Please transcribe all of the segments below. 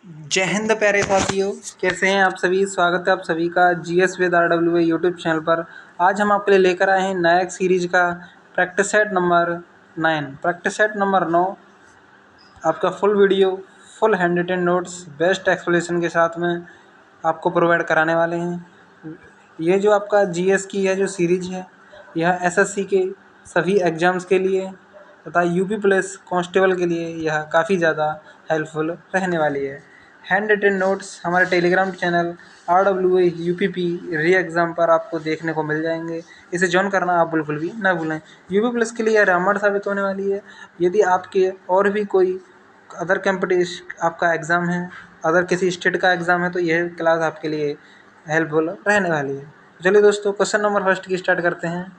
जय हिंद प्यारे साथियों। कैसे हैं आप सभी। स्वागत है आप सभी का GS with RWA YouTube channel पर। आज हम आपके लिए लेकर आए हैं नया एक सीरीज का practice set number 9। Practice set number 9 आपका full video, full hand written notes, best explanation के साथ में आपको प्रोवाइड कराने वाले हैं। ये जो आपका जीएस की है जो सीरीज है, यह एसएससी के सभी एग्ज़ाम्स के लिए तथा यूपी पुलिस कांस्टेबल के लिए यह काफ़ी ज़्यादा हेल्पफुल रहने वाली है। हैंड रिटन नोट्स हमारे टेलीग्राम चैनल RWA UPP री एग्ज़ाम पर आपको देखने को मिल जाएंगे। इसे ज्वाइन करना आप बिल्कुल भी ना भूलें। यूपी पुलिस के लिए यह रामबाण साबित होने वाली है। यदि आपके और भी कोई अदर कॉम्पिटिशन आपका एग्ज़ाम है, अदर किसी स्टेट का एग्ज़ाम है, तो यह क्लास आपके लिए हेल्पफुल रहने वाली है। चलिए दोस्तों, क्वेश्चन नंबर फर्स्ट की स्टार्ट करते हैं।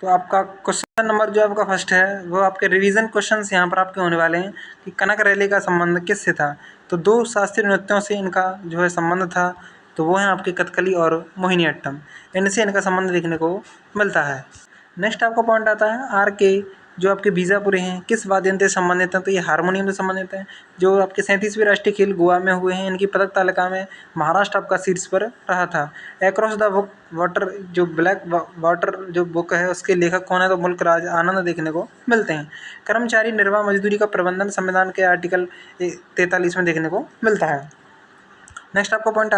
तो आपका क्वेश्चन नंबर जो आपका फर्स्ट है वो आपके रिवीजन क्वेश्चंस यहाँ पर आपके होने वाले हैं कि कनक रैली का संबंध किससे था। तो दो शास्त्रीय नृत्यों से इनका जो है संबंध था, तो वो है आपके कथकली और मोहिनीअट्टम। इनसे इनका संबंध देखने को मिलता है। नेक्स्ट आपका पॉइंट आता है आर के, जो आपके बीजापुरी हैं, किस वाद्य यंत्र से संबंधित हैं। तो ये हारमोनियम से संबंधित हैं। जो आपके 37वें राष्ट्रीय खेल गोवा में हुए हैं, इनकी पदक तालिका में महाराष्ट्र आपका शीर्ष पर रहा था। अक्रॉस द बुक वाटर, जो ब्लैक वाटर जो बुक है, उसके लेखक कौन है। तो मुल्क राज आनंद देखने को मिलते हैं। कर्मचारी निर्वाह मजदूरी का प्रबंधन संविधान के आर्टिकल 43 में देखने को मिलता है। नेक्स्ट आपका पॉइंट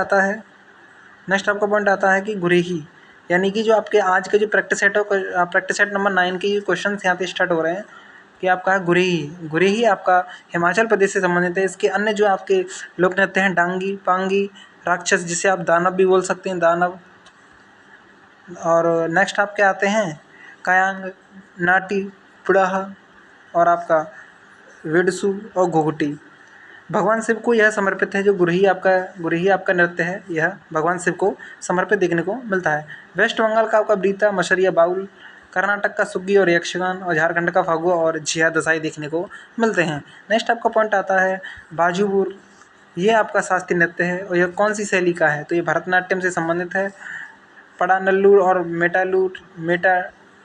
आता है कि गुरेही, यानी कि जो आपके आज के जो प्रैक्टिस सेट है, प्रैक्टिस सेट नंबर 9 के ये क्वेश्चन यहाँ पे स्टार्ट हो रहे हैं कि आपका गुरेही आपका हिमाचल प्रदेश से संबंधित है। इसके अन्य जो आपके लोक नृत्य हैं डांगी, पांगी, राक्षस, जिसे आप दानव भी बोल सकते हैं, दानव। और नेक्स्ट आपके आते हैं कायांग, नाटी, पुड़ाहा और आपका विडसू और घुघुटी। भगवान शिव को यह समर्पित है। जो गुरही आपका नृत्य है, यह भगवान शिव को समर्पित देखने को मिलता है। वेस्ट बंगाल का आपका ब्रीता, मशरिया बाउल, कर्नाटक का सुग्गी और यक्षगान, और झारखंड का फागुआ और झिया दसाई देखने को मिलते हैं। नेक्स्ट आपका पॉइंट आता है बाजूपुर। ये आपका शास्त्रीय नृत्य है और यह कौन सी शैली का है। तो ये भरतनाट्यम से संबंधित है। पड़ानल्लूर और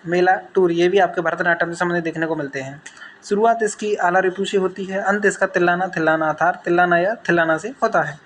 मेला टूर, ये भी आपके भरतनाट्यम से संबंधित देखने को मिलते हैं। शुरुआत इसकी आला रिपु से होती है, अंत इसका तिल्लाना, थिल्लाना अर्थात तिल्लाना या थिल्लाना से होता है।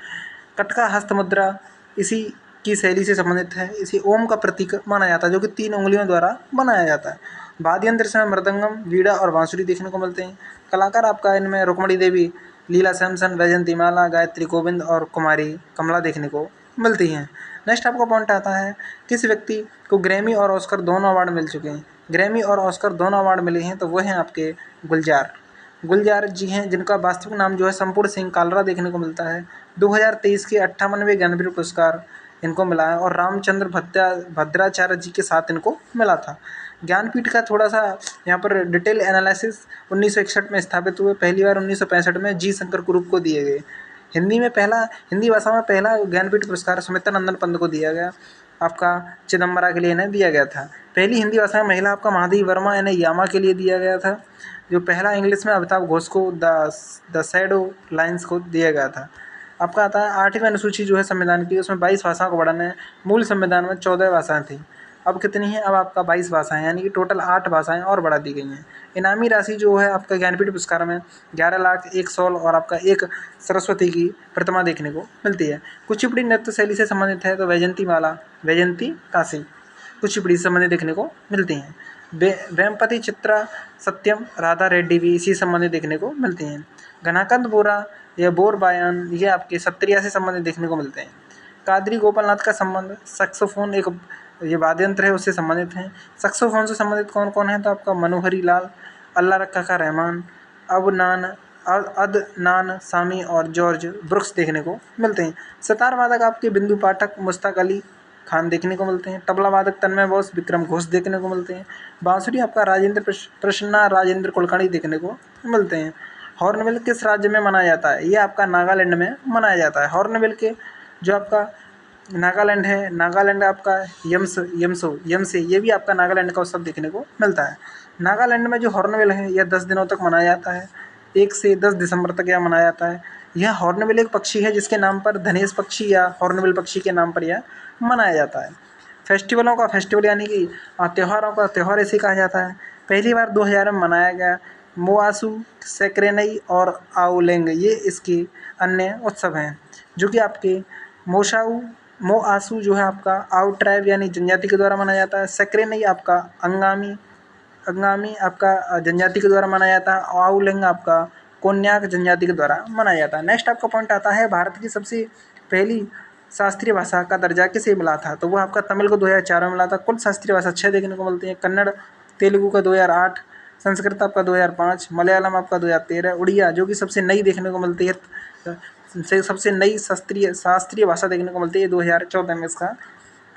कटका हस्त मुद्रा इसी की शैली से संबंधित है। इसे ओम का प्रतीक माना जाता है, जो कि 3 उंगलियों द्वारा बनाया जाता है। वाद्य यंत्र से मृदंगम, वीणा और बांसुरी देखने को मिलते हैं। कलाकार आपका इनमें रुक्मणी देवी, लीला सैमसन, वैजयंती माला, गायत्री गोविंद और कुमारी कमला देखने को मिलती हैं। नेक्स्ट आपका पॉइंट आता है किस व्यक्ति को ग्रैमी और ऑस्कर दोनों अवार्ड मिल चुके हैं। ग्रैमी और ऑस्कर दोनों अवार्ड मिले हैं, तो वो हैं आपके गुलजार जी हैं, जिनका वास्तविक नाम जो है संपूर्ण सिंह कालरा देखने को मिलता है। 2023 के 58वें ज्ञानपीठ पुरस्कार इनको मिला है और रामचंद्र भद्राचार्य जी के साथ इनको मिला था। ज्ञानपीठ का थोड़ा सा यहाँ पर डिटेल एनालिसिस 1961 में स्थापित हुए। पहली बार 1965 में जी शंकर कुरूप को दिए गए। हिंदी भाषा में पहला ज्ञानपीठ पुरस्कार सुमित्रा नंदन पंत को दिया गया। आपका चिदम्बरा के लिए इन्हें दिया गया था। पहली हिंदी भाषा में महिला आपका महादेवी वर्मा, इन्हें यामा के लिए दिया गया था। जो पहला इंग्लिश में अमिताभ घोष को द शैडो लाइन्स को दिया गया था। आपका आता है 8वीं अनुसूची जो है संविधान की, उसमें 22 भाषाओं का वर्णन है। मूल संविधान में 14 भाषाएं थी, अब कितनी हैं, अब आपका 22 भाषाएं, यानी कि टोटल 8 भाषाएं और बढ़ा दी गई हैं। इनामी राशि जो है आपका ज्ञानपीठ पुरस्कार में 11 लाख, 1 शॉल और आपका एक सरस्वती की प्रतिमा देखने को मिलती है। कुचिपुड़ी नृत्य शैली से संबंधित है, तो वैजयंती काशी कुचिपुड़ी से संबंधित देखने को मिलती हैं। वेमपति, चित्रा, सत्यम, राधा रेड्डी भी इसी संबंधित देखने को मिलती हैं। घनाकंद बोरा या बोर बायान, ये आपके सत्रिया से संबंधित देखने को मिलते हैं। कादरी गोपालनाथ का संबंध सैक्सोफोन, एक ये वाद्य यंत्र है, उससे संबंधित हैं। सैक्सोफोन से संबंधित कौन कौन है, तो आपका मनोहरी लाल, अल्लाह रखा का रहमान, अदनान सामी और जॉर्ज ब्रुक्स देखने को मिलते हैं। सितार वादक आपके बिंदु पाठक, मुश्ताक अली खान देखने को मिलते हैं। तबला वादक तन्मय बोस, विक्रम घोष देखने को मिलते हैं। बांसुरी आपका राजेंद्र प्रसन्ना, राजेंद्र कुलकर्णी देखने को मिलते हैं। हॉर्नबिल किस राज्य में मनाया जाता है, ये आपका नागालैंड में मनाया जाता है। हॉर्नबिल के जो आपका नागालैंड है, नागालैंड आपका यमसे, ये भी आपका नागालैंड का उत्सव देखने को मिलता है। नागालैंड में जो हॉर्नबिल है यह 10 दिनों तक मनाया जाता है। 1 से 10 दिसंबर तक यह मनाया जाता है। यह हॉर्नबिल एक पक्षी है जिसके नाम पर धनेश पक्षी या हॉर्नबिल पक्षी के नाम पर यह मनाया जाता है। फेस्टिवलों का फेस्टिवल, यानी कि त्योहारों का त्यौहार इसे कहा जाता है। पहली बार 2000 में मनाया गया। मोआसू, सैक्रेनई और आओलेंग ये इसके अन्य उत्सव हैं, जो कि आपके मोआसू जो है आपका आउ ट्राइब यानी जनजाति के द्वारा मनाया जाता है। सैक्रेनई आपका अंगामी अंगामी आपका जनजाति के द्वारा मनाया जाता है। और आओलेंग आपका कोन्याक जनजाति के द्वारा मनाया जाता है। नेक्स्ट आपका पॉइंट आता है भारत की सबसे पहली शास्त्रीय भाषा का दर्जा किसे मिला था, तो वह आपका तमिल को 2004 में मिला था। कुल शास्त्रीय भाषा 6 देखने को मिलती है। कन्नड़ तेलुगु का 2008, संस्कृत आपका 2005, मलयालम आपका 2013, उड़िया जो कि सबसे नई देखने को मिलती है, सबसे नई शास्त्रीय भाषा देखने को मिलती है 2014 में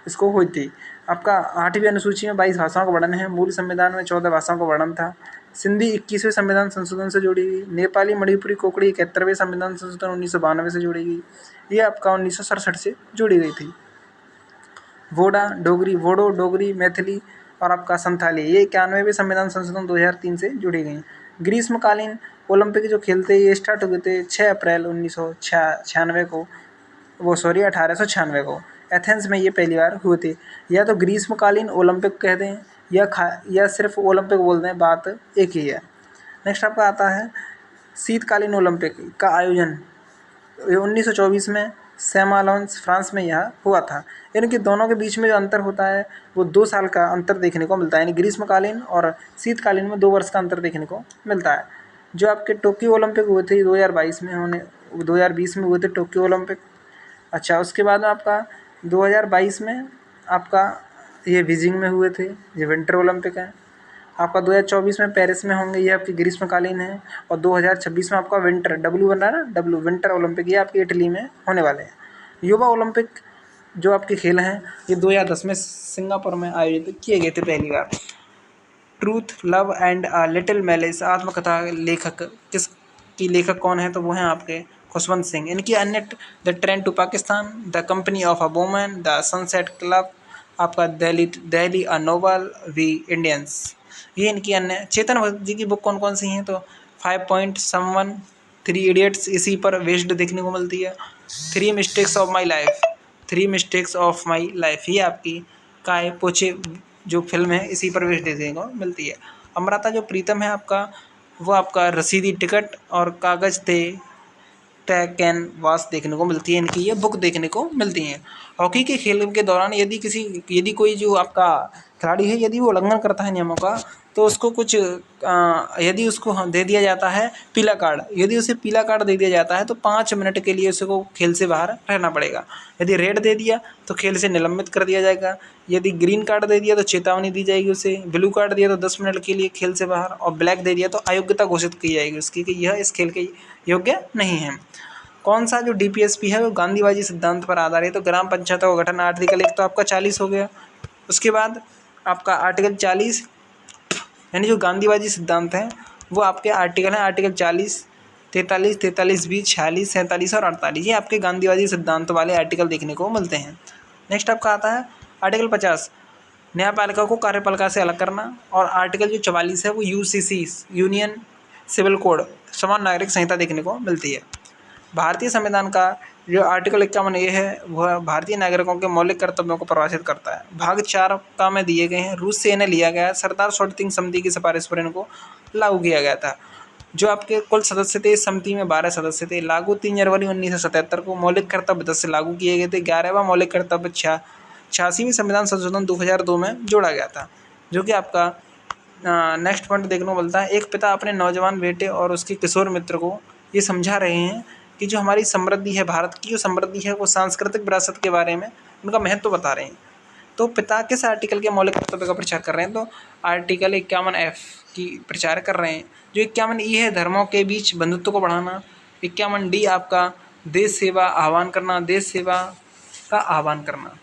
इसको हुई थी। आपका 8वीं अनुसूची में 22 भाषाओं का वर्णन है। मूल संविधान में 14 भाषाओं का वर्णन था। सिंधी 21वें संविधान संशोधन से जुड़ी गई। नेपाली, मणिपुरी, कोंकणी 71वें संविधान संशोधन 1992 से जुड़ी गई। ये आपका 1967 से जुड़ी गई थी। वोडो, डोगरी, मैथिली और आपका संथाली ये 91वें संविधान संशोधन 2003 से जुड़ी गई। ग्रीष्मकालीन ओलंपिक जो खेल थे ये स्टार्ट हुए थे 6 अप्रैल 1896 को एथेंस में ये पहली बार हुए थे। या तो ग्रीष्मकालीन ओलंपिक कहते हैं या सिर्फ ओलंपिक बोलते हैं, बात एक ही है। नेक्स्ट आपका आता है शीतकालीन ओलंपिक का आयोजन 1924 में सेमालोंस फ्रांस में यह हुआ था। यानी कि दोनों के बीच में जो अंतर होता है वो 2 साल का अंतर देखने को मिलता है। यानी ग्रीष्मकालीन और शीतकालीन में 2 वर्ष का अंतर देखने को मिलता है। जो आपके टोक्यो ओलंपिक हुए थे 2020 में हुए थे टोक्यो ओलंपिक। अच्छा, उसके बाद आपका 2022 में आपका ये बीजिंग में हुए थे, ये विंटर ओलंपिक है। आपका 2024 में पेरिस में होंगे, ये आपकी ग्रीष्मकालीन है। और 2026 में आपका विंटर डब्ल्यू बन रहा है ना, डब्ल्यू विंटर ओलंपिक, ये आपकी इटली में होने वाले हैं। युवा ओलंपिक जो आपके खेल हैं ये 2010 में सिंगापुर में आयोजित किए गए थे पहली बार। Truth, love and a little malice आत्मकथा लेखक कौन है, तो वो हैं आपके खुशवंत सिंह। इनकी अन्य the train to Pakistan, the company of a woman, the sunset club, आपका Delhi a novel, we Indians, ये इनकी अन्य। चेतन भगत जी की बुक कौन कौन सी हैं, तो 5 पॉइंट समवन, 3 इडियट्स इसी पर बेस्ड देखने को मिलती है। 3 मिस्टेक्स ऑफ माई लाइफ ये आपकी काय पोचे जो फिल्म है इसी पर बेस्ड देखने को मिलती है। अमृता जो प्रीतम है आपका, वो आपका रसीदी टिकट और कागज थे कैनवास देखने को मिलती है। इनकी ये बुक देखने को मिलती हैं। हॉकी के खेल के दौरान यदि कोई जो आपका खिलाड़ी है यदि वो उल्लंघन करता है नियमों का, तो उसको यदि उसको दे दिया जाता है पीला कार्ड। यदि उसे पीला कार्ड दे दिया जाता है तो 5 मिनट के लिए उसको खेल से बाहर रहना पड़ेगा। यदि रेड दे दिया तो खेल से निलंबित कर दिया जाएगा। यदि ग्रीन कार्ड दे दिया तो चेतावनी दी जाएगी उसे। ब्लू कार्ड दिया तो 10 मिनट के लिए खेल से बाहर। और ब्लैक दे दिया तो अयोग्यता घोषित की जाएगी उसकी कि यह इस खेल के योग्य नहीं है। कौन सा जो डीपीएसपी है वो गांधीवादी सिद्धांत पर आधारित है, तो ग्राम पंचायतों का गठन आर्टिकल 1 तो आपका 40 हो गया। उसके बाद आपका आर्टिकल 40 यानी जो गांधीवादी सिद्धांत है वो आपके आर्टिकल हैं आर्टिकल 40, 43, 43B, 46, 47 और 48, ये आपके गांधीवादी सिद्धांत वाले आर्टिकल देखने को मिलते हैं। नेक्स्ट आपका आता है आर्टिकल 50, न्यायपालिका को कार्यपालिका से अलग करना। और आर्टिकल जो 44 है वो यूसीसी यूनियन सिविल कोड समान नागरिक संहिता देखने को मिलती है। भारतीय संविधान का जो आर्टिकल 51A है वह भारतीय नागरिकों के मौलिक कर्तव्यों को परिभाषित करता है। भाग 4 का में दिए गए हैं। रूस से इन्हें लिया गया है। सरदार शॉर्टिंग समिति की सिफारिश पर इनको लागू किया गया था। जो आपके कुल सदस्य थे इस समिति में 12 सदस्य थे। लागू 3 जनवरी 1977 को। मौलिक कर्तव्य 10 से लागू किए गए थे। 11वां मौलिक कर्तव्य 86वीं संविधान संशोधन 2002 में जोड़ा गया था। जो कि आपका नेक्स्ट पॉइंट देखने को मिलता है। एक पिता अपने नौजवान बेटे और उसके किशोर मित्र को ये समझा रहे हैं कि जो हमारी समृद्धि है, भारत की जो समृद्धि है वो सांस्कृतिक विरासत के बारे में उनका महत्व बता रहे हैं। तो पिता किस आर्टिकल के मौलिक कर्तव्य का प्रचार कर रहे हैं, तो आर्टिकल 51F की प्रचार कर रहे हैं। जो 51E है धर्मों के बीच बंधुत्व को बढ़ाना। 51D आपका देश सेवा का आह्वान करना।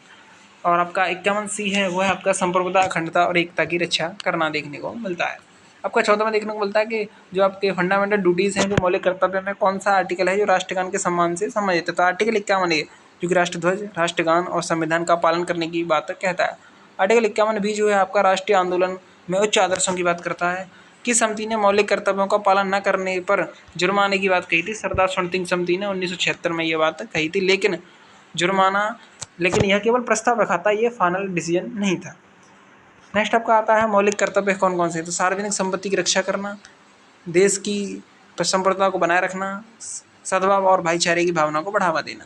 और आपका 51C है वो है आपका संप्रभुता, अखंडता और एकता की रक्षा करना देखने को मिलता है। आपका 14 में देखने को मिलता है कि जो आपके फंडामेंटल ड्यूटीज़ हैं जो मौलिक कर्तव्य में कौन सा आर्टिकल है जो राष्ट्रगान के सम्मान से संबंधित है, तो आर्टिकल 51A जो कि राष्ट्रध्वज, राष्ट्रगान और संविधान का पालन करने की बात कहता है। आर्टिकल 51B जो है आपका राष्ट्रीय आंदोलन में उच्च आदर्शों की बात करता है। किस समिति ने मौलिक कर्तव्यों का पालन न करने पर जुर्माने की बात कही थी, सरदार शॉर्टिंग समिति ने 1976 में ये बात कही थी। लेकिन यह केवल प्रस्ताव रखा था, ये फाइनल डिसीजन नहीं था। नेक्स्ट आपका आता है मौलिक कर्तव्य कौन कौन से, तो सार्वजनिक संपत्ति की रक्षा करना, देश की संप्रभुता को बनाए रखना, सद्भाव और भाईचारे की भावना को बढ़ावा देना।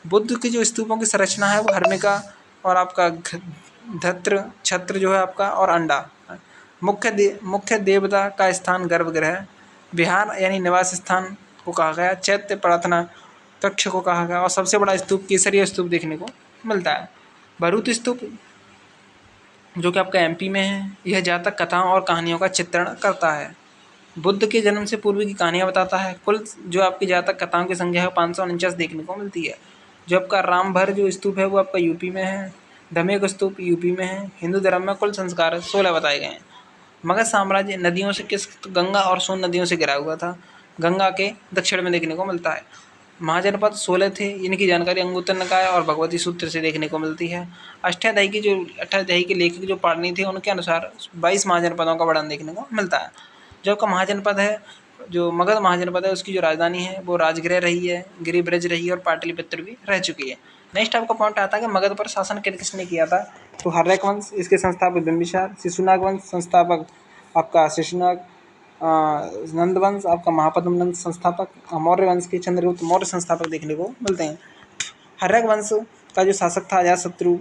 बुद्ध के जो स्तूपों की संरचना है वो हर्मिका और आपका धत्र छत्र जो है आपका और अंडा। मुख्य देवता का स्थान गर्भगृह, विहार यानी निवास स्थान को कहा गया, चैत्य प्रार्थना कक्ष को कहा गया और सबसे बड़ा स्तूप केसरिया स्तूप देखने को मिलता है। भरूच स्तूप जो कि आपका एमपी में है, यह जातक कथाओं और कहानियों का चित्रण करता है। बुद्ध के जन्म से पूर्व की कहानियाँ बताता है। कुल जो आपकी जातक कथाओं की संख्या है 549 देखने को मिलती है। जो आपका रामभर जो स्तूप है वो आपका यूपी में है। धमेक स्तूप यूपी में है। हिंदू धर्म में कुल संस्कार 16 बताए गए हैं। मगध साम्राज्य नदियों से गंगा और सोन नदियों से घिरा हुआ था। गंगा के दक्षिण में देखने को मिलता है। महाजनपद 16 थे। इनकी जानकारी अंगुत्तर निकाय और भगवती सूत्र से देखने को मिलती है। अष्टाध्यायी के लेखक जो पाणिनि थे उनके अनुसार 22 महाजनपदों का वर्णन देखने को मिलता है। जो आपका महाजनपद है, जो मगध महाजनपद है, उसकी जो राजधानी है वो राजगृह रही है, गिरिब्रज रही है और पाटलिपुत्र भी रह चुकी है। नेक्स्ट आपका पॉइंट आता है कि मगध पर शासन किसने किया था। तो हर्यक वंश, इसके संस्थापक बिंबिसार। शिशुनाग वंश संस्थापक आपका शिशुनाग। नंद वंश आपका महापद्म नंद संस्थापक। मौर्य वंश के चंद्रगुप्त मौर्य संस्थापक देखने को मिलते हैं। हर्यक वंश का जो शासक था अजातशत्रु,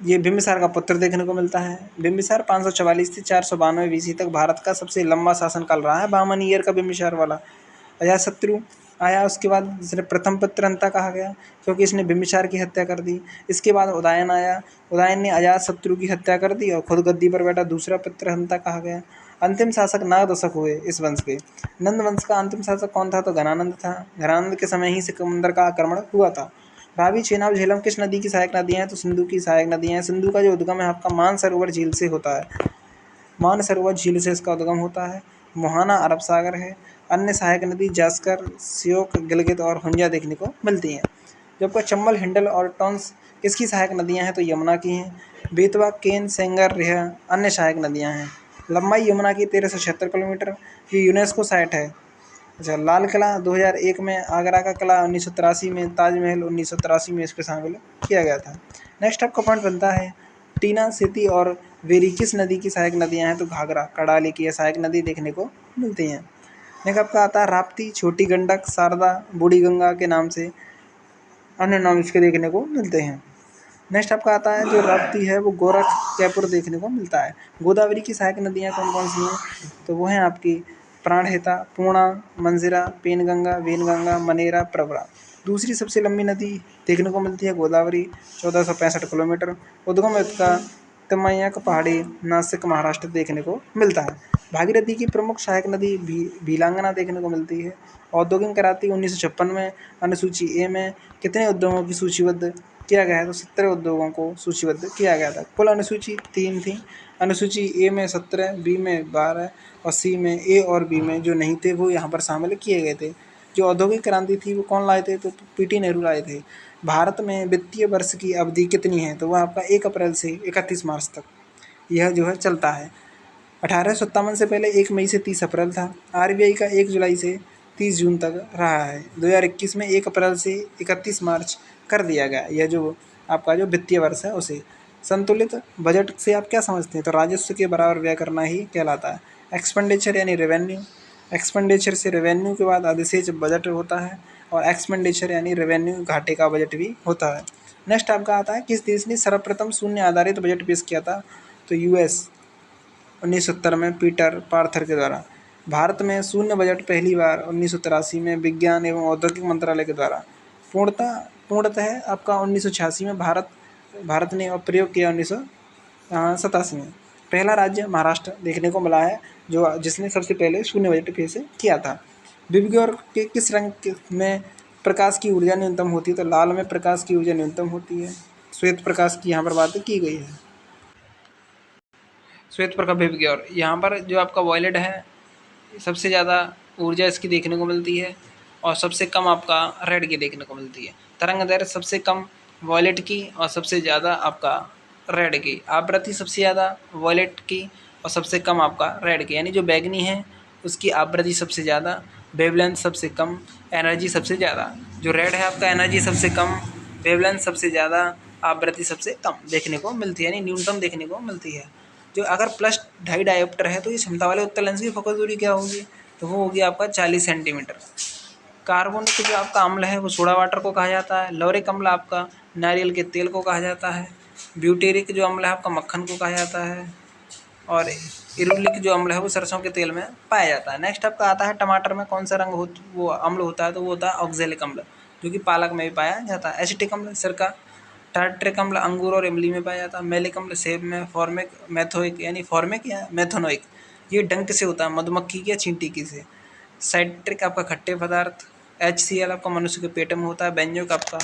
ये बिंबिसार का पुत्र देखने को मिलता है। बिंबिसार 544 से 492 BC तक भारत का सबसे लंबा शासनकाल रहा है। 52 ईयर का बिंबिसार वाला। अजातशत्रु आया, उसके बाद जिसे प्रथम पुत्रहंता कहा गया क्योंकि इसने बिंबिसार की हत्या कर दी। इसके बाद उदयन आया। उदयन ने अजातशत्रु की हत्या कर दी और खुद गद्दी पर बैठा, दूसरा पुत्रहंता कहा गया। अंतिम शासक 9 दशक हुए इस वंश के। नंद वंश का अंतिम शासक कौन था? तो घनानंद था। घनानंद के समय ही सिकंदर का आक्रमण हुआ था। रावी, चेनाब, झेलम किस नदी की सहायक नदियाँ हैं? तो सिंधु की सहायक नदियाँ हैं। सिंधु का जो उद्गम है आपका मानसरोवर झील से होता है। मानसरोवर झील से इसका उद्गम होता है। मोहाना अरब सागर है। अन्य सहायक नदी जास्कर, श्योक, गिलगित और हुंजा देखने को मिलती हैं। जबकि चंबल, हिंडल और टॉन्स किसकी सहायक नदियाँ हैं? तो यमुना की हैं। बेतवा, केन, सेंगर, रेह अन्य सहायक नदियाँ हैं। लंबाई यमुना की 1376 किलोमीटर। ये यूनेस्को साइट है। अच्छा, लाल किला 2001 में, आगरा का किला 1983 में, ताजमहल 1983 में इसको शामिल किया गया था। नेक्स्ट आपका पॉइंट बनता है टीना, सेती और वेरी किस नदी की सहायक नदियाँ हैं? तो घाघरा, कड़ाली की सहायक नदी देखने को मिलती हैं। नेक्स्ट आपका आता है राप्ती, छोटी गंडक, शारदा, बूढ़ी गंगा के नाम से अन्य नाम इसके देखने को मिलते हैं। नेक्स्ट आपका आता है जो राप्ती है वो गोरखपुर देखने को मिलता है। गोदावरी की सहायक नदियाँ कौन कौन सी हैं? तो वो हैं आपकी प्राणहिता, पूर्णा, मंजिरा, पेनगंगा, वेनगंगा, मनेरा, प्रवरा। दूसरी सबसे लंबी नदी देखने को मिलती है गोदावरी, 1465 किलोमीटर। उद्गम इसका तमयक पहाड़ी, नासिक, महाराष्ट्र देखने को मिलता है। भागीरथी की प्रमुख सहायक नदी भीलांगना देखने को मिलती है। औद्योगिक क्रांति 1956 में अनुसूची ए में कितने उद्योगों की सूचीबद्ध किया गया है? तो 17 उद्योगों को सूचीबद्ध किया गया था। कुल अनुसूची 3 थी। अनुसूची ए में 17, बी में 12 और सी में, ए और बी में जो नहीं थे वो यहाँ पर शामिल किए गए थे। जो औद्योगिक क्रांति थी वो कौन लाए थे? तो पीटी नेहरू लाए थे। भारत में वित्तीय वर्ष की अवधि कितनी है? तो वह आपका 1 अप्रैल से 31 मार्च तक यह जो है चलता है। 1857 से पहले 1 मई से 30 अप्रैल था। आरबीआई का 1 जुलाई से 30 जून तक रहा है। 2021 में 1 अप्रैल से 31 मार्च कर दिया गया। यह जो आपका जो वित्तीय वर्ष है उसे। संतुलित बजट से आप क्या समझते हैं? तो राजस्व के बराबर व्यय करना ही कहलाता है। एक्सपेंडिचर यानी रेवेन्यू। एक्सपेंडिचर से रेवेन्यू के बाद अधिशेष बजट होता है और एक्सपेंडिचर यानी रेवेन्यू घाटे का बजट भी होता है। नेक्स्ट आपका आता है किस देश ने सर्वप्रथम शून्य आधारित बजट पेश किया था? तो यूएस 1970 में पीटर पार्थर के द्वारा। भारत में शून्य बजट पहली बार 1983 में विज्ञान एवं औद्योगिक मंत्रालय के द्वारा। पूर्णतः आपका 1986 में भारत ने प्रयोग किया। 1987 में पहला राज्य महाराष्ट्र देखने को मिला है जिसने सबसे पहले शून्य बजट पेश किया था। विबग्योर के किस रंग में प्रकाश की ऊर्जा न्यूनतम होती है? तो लाल में प्रकाश की ऊर्जा न्यूनतम होती है। श्वेत प्रकाश की यहाँ पर बात की गई है। श्वेत प्रकाश विबग्योर, यहाँ पर जो आपका वॉयलेट है सबसे ज़्यादा ऊर्जा इसकी देखने को मिलती है और सबसे कम आपका रेड की देखने को मिलती है। तरंग दैर्घ्य सबसे कम वॉयलेट की और सबसे ज़्यादा आपका रेड की। आवृत्ति सबसे ज़्यादा वॉयलेट की और सबसे कम आपका रेड की, यानी जो बैगनी है उसकी आवृत्ति सबसे ज़्यादा, वेवलेंथ सबसे कम, एनर्जी सबसे ज़्यादा। जो रेड है आपका एनर्जी सबसे कम, वेवलेंथ सबसे ज़्यादा, आवृत्ति सबसे कम देखने को मिलती है, यानी न्यूनतम देखने को मिलती है। जो अगर +2.5 डायोप्टर है तो ये क्षमता वाले उत्तल लेंस की फोकस दूरी क्या होगी, तो वो होगी आपका 40 सेंटीमीटर। कार्बोनिक जो आपका अम्ल है वो सोडा वाटर को कहा जाता है। लौरिक अम्ल आपका नारियल के तेल को कहा जाता है। ब्यूटेरिक जो अम्ल है आपका मक्खन को कहा जाता है। और इरुलिक जो अम्ल है वो सरसों के तेल में पाया जाता है। नेक्स्ट आपका आता है टमाटर में कौन सा वो अम्ल होता है, तो वो होता है ऑक्जेलिक अम्ल, जो कि पालक में भी पाया जाता है। एसिटिक अम्ल सिरका। टार्ट्रिक अम्ल अंगूर और इमली में पाया जाता है। मेलिक अम्ल सेब में। फॉर्मिक मैथोइक यानी फॉर्मिक या मैथोनोइक ये डंक से होता है, मधुमक्खी की या चींटी की से। साइट्रिक आपका खट्टे पदार्थ। HCl आपका मनुष्य के पेट में होता है। बेंजोइक आपका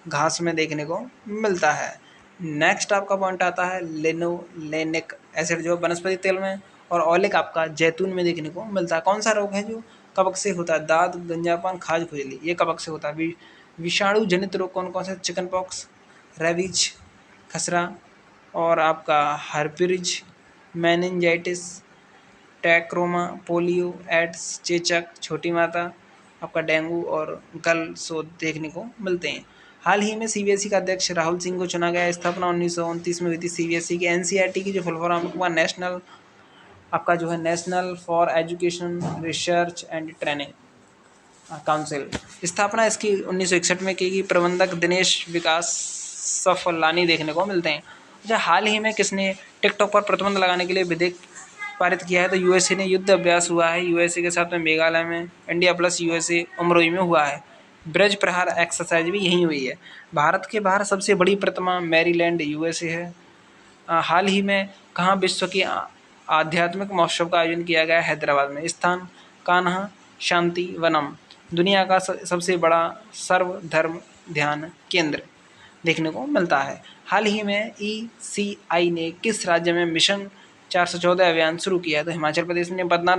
घास में देखने को मिलता है। नेक्स्ट आपका पॉइंट आता है लिनोलेनिक एसिड जो वनस्पति तेल में, और ऑलिक आपका जैतून में देखने को मिलता है। कौन सा रोग है जो कवक से होता है, दाद गंजापन खाज खुजली, ये कवक से होता है। विषाणु जनित रोग कौन कौन से, चिकन पॉक्स, रेबीज खसरा, और आपका हर्पिरिज, मेनिंजाइटिस, टैक्रोमा, पोलियो, एड्स, चेचक, छोटी माता, आपका डेंगू और गल शोध देखने को मिलते हैं। हाल ही में CBSE का अध्यक्ष राहुल सिंह को चुना गया। स्थापना 1929 में हुई थी CBSE की। NCERT की जो फुल फॉर्म आपका नेशनल आपका जो है national for education research and training council, स्थापना इसकी 1961 में की गई। प्रबंधक दिनेश विकास सफलानी देखने को मिलते हैं। अच्छा, हाल ही में किसने टिकटॉक पर प्रतिबंध लगाने के लिए विधेयक पारित किया है, तो USA ने युद्ध अभ्यास हुआ है। USA के साथ में मेघालय में इंडिया प्लस USA उमरोई में हुआ है। ब्रज प्रहार एक्सरसाइज भी यहीं हुई है। भारत के बाहर सबसे बड़ी प्रतिमा मैरीलैंड USA है। हाल ही में कहाँ विश्व की आध्यात्मिक महोत्सव का आयोजन किया गया, हैदराबाद में। स्थान कान्हा शांति वनम, दुनिया का सबसे बड़ा सर्वधर्म ध्यान केंद्र देखने को मिलता है। हाल ही में ECI ने किस राज्य में मिशन 414 अभियान शुरू किया है, तो हिमाचल प्रदेश ने। बदनाम